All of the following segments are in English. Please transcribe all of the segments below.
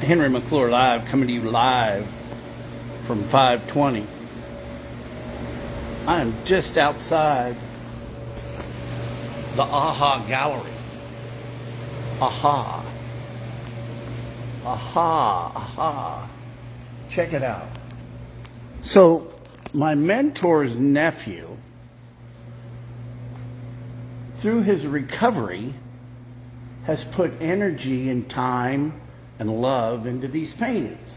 Henry McClure Live, coming to you live from 520. I am just outside the AHA Gallery. AHA. AHA. AHA. Check it out. So, my mentor's nephew, through his recovery, has put energy and time and love into these paintings.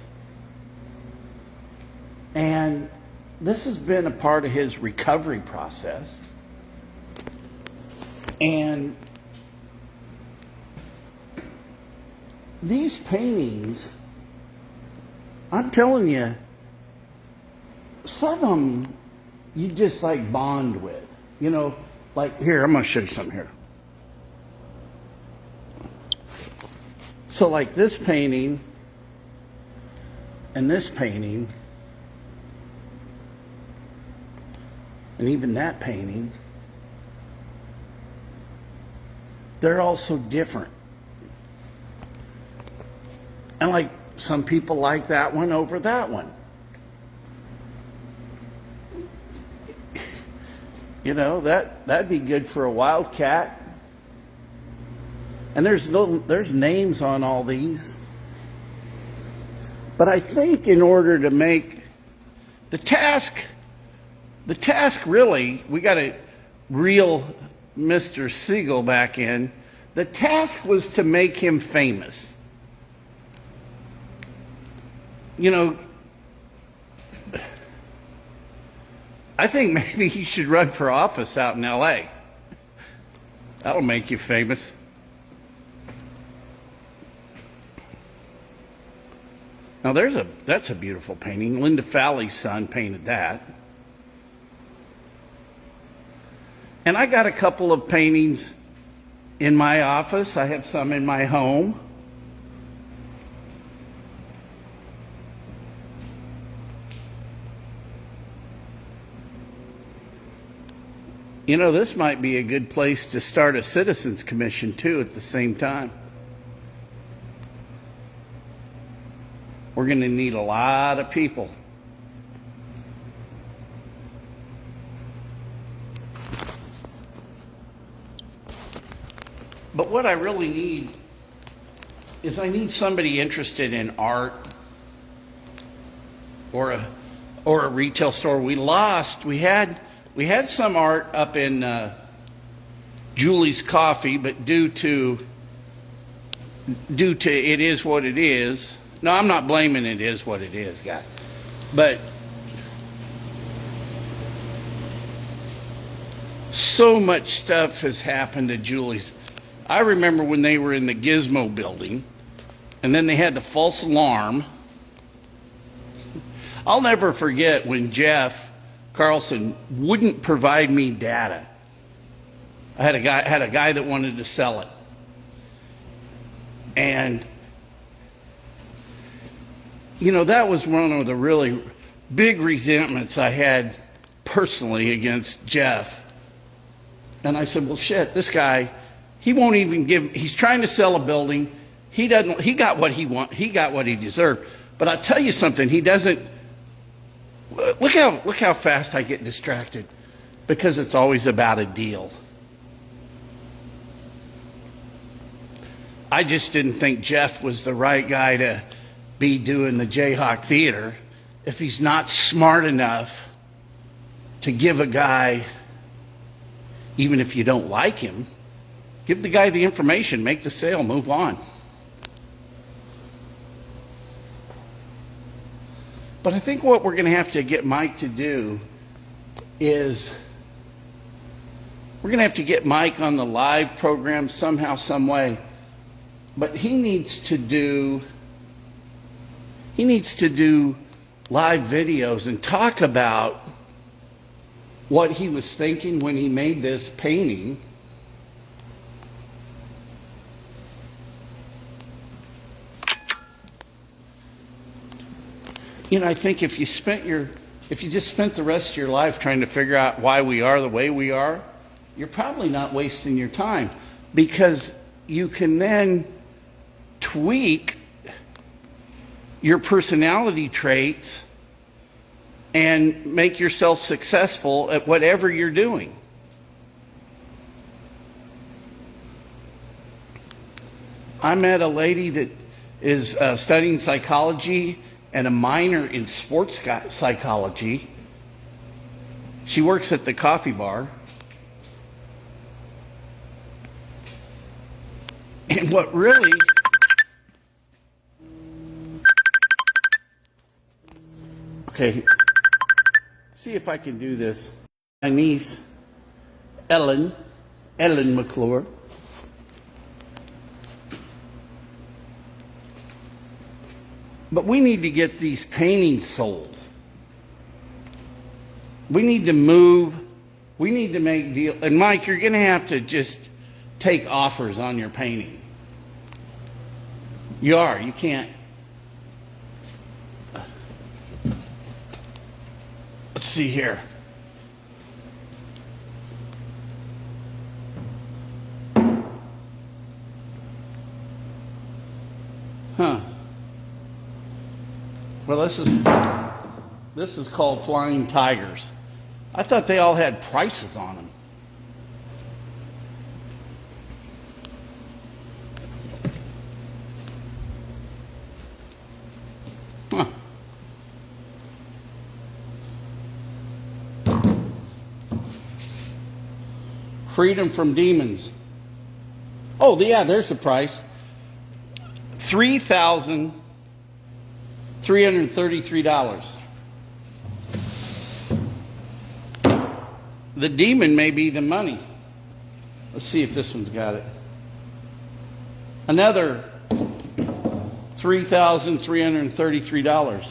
And this has been a part of his recovery process. And these paintings, I'm telling you, some of them you just like bond with. You know, like here, I'm going to show you something here. So like this painting and this painting and even that painting, they're all so different. And like some people like that one over that one. You know, that'd be good for a wildcat. And there's names on all these. But I think in order to make the task really, we got to reel Mr. Siegel back in. The task was to make him famous. You know, I think maybe he should run for office out in LA. That'll make you famous. Now that's a beautiful painting. Linda Fowley's son painted that. And I got a couple of paintings in my office. I have some in my home. You know, this might be a good place to start a citizens commission too at the same time. We're going to need a lot of people. But what I really need is I need somebody interested in art or a retail store. We had some art up in Julie's Coffee, but due to it is what it is. No, I'm not blaming it is what it is, guys. But so much stuff has happened to Julie's. I remember when they were in the Gizmo building, and then they had the false alarm. I'll never forget when Jeff Carlson wouldn't provide me data. I had a guy that wanted to sell it. And you know, that was one of the really big resentments I had personally against Jeff. And I said, well, shit, this guy, he won't even he's trying to sell a building. He got what he deserved. But I'll tell you something, he doesn't, look how fast I get distracted, because it's always about a deal. I just didn't think Jeff was the right guy to be doing the Jayhawk Theater if he's not smart enough to give a guy, even if you don't like him, give the guy the information, make the sale, move on. But I think what we're going to have to get Mike to do is we're going to have to get Mike on the live program somehow, some way. But he needs to do live videos and talk about what he was thinking when he made this painting. You know, I think if you just spent the rest of your life trying to figure out why we are the way we are, you're probably not wasting your time, because you can then tweak your personality traits and make yourself successful at whatever you're doing. I met a lady that is studying psychology and a minor in sports psychology. She works at the coffee bar. And what really... Okay, see if I can do this. My niece, Ellen McClure. But we need to get these paintings sold. We need to move. We need to make deals. And Mike, you're going to have to just take offers on your painting. You are. You can't. Let's see here. Huh. Well, this is called Flying Tigers. I thought they all had prices on them. Huh. Freedom from Demons. Oh, yeah, there's the price. $3,333. The demon may be the money. Let's see if this one's got it. Another $3,333.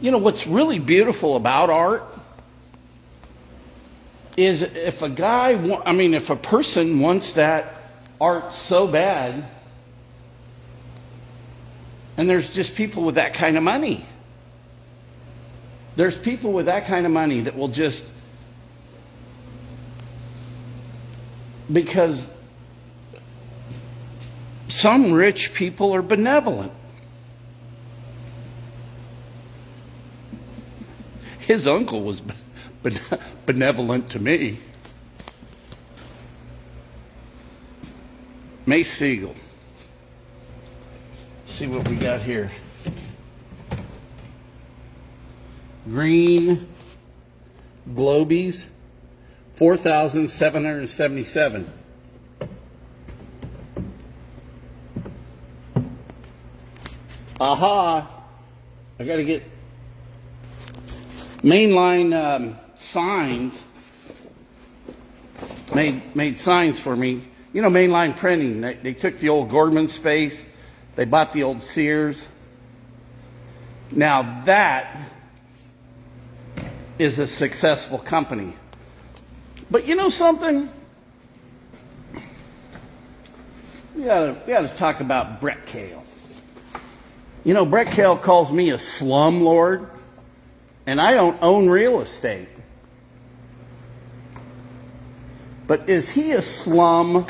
You know what's really beautiful about art is if a person wants that art so bad, and there's just people with that kind of money. There's people with that kind of money that will just, because some rich people are benevolent. His uncle was benevolent to me. Mace Siegel. Let's see what we got here. Green Globies, 4,777. Aha! I got to get mainline signs. Made signs for me. You know, mainline printing. They took the old Gordman space. They bought the old Sears. Now that is a successful company. But you know something? We gotta talk about Brett Kale. You know, Brett Kale calls me a slumlord, and I don't own real estate. But is he a slum?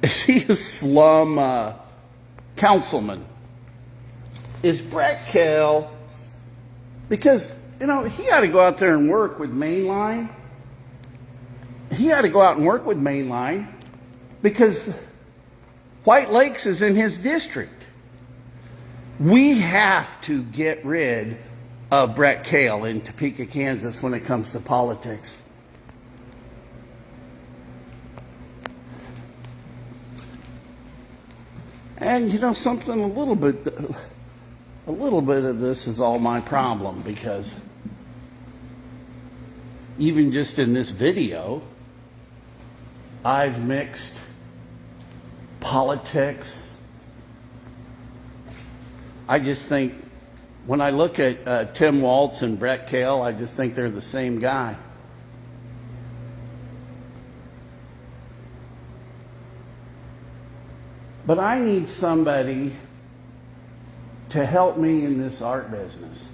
Is he a slum councilman? Is Brett Kale? Because, you know, he had to go out there and work with Mainline. He had to go out and work with Mainline because White Lakes is in his district. We have to get rid of Brett Kale in Topeka, Kansas when it comes to politics. And you know something, a little bit of this is all my problem, because even just in this video, I've mixed politics. I just think, when I look at Tim Waltz and Brett Kale, I just think they're the same guy. But I need somebody to help me in this art business.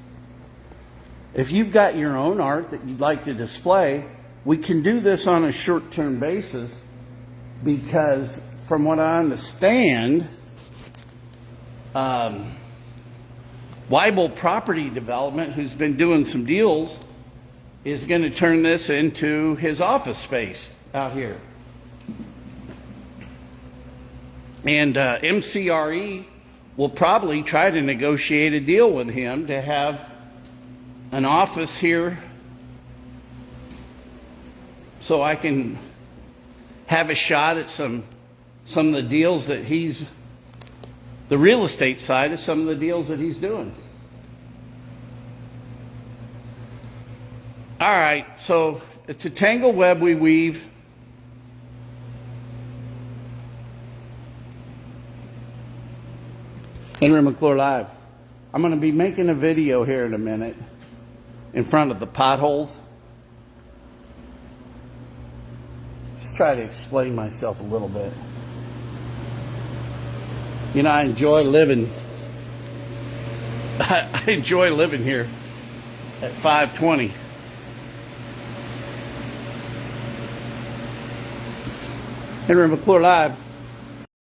If you've got your own art that you'd like to display, we can do this on a short-term basis, because from what I understand, Weibel Property Development, who's been doing some deals, is going to turn this into his office space out here. And MCRE will probably try to negotiate a deal with him to have an office here so I can have a shot at some of the deals that the real estate side of some of the deals that he's doing. All right, so it's a tangled web we weave. Henry McClure Live. I'm going to be making a video here in a minute in front of the potholes. Just try to explain myself a little bit. You know, I enjoy living. I enjoy living here at 520. Henry McClure Live.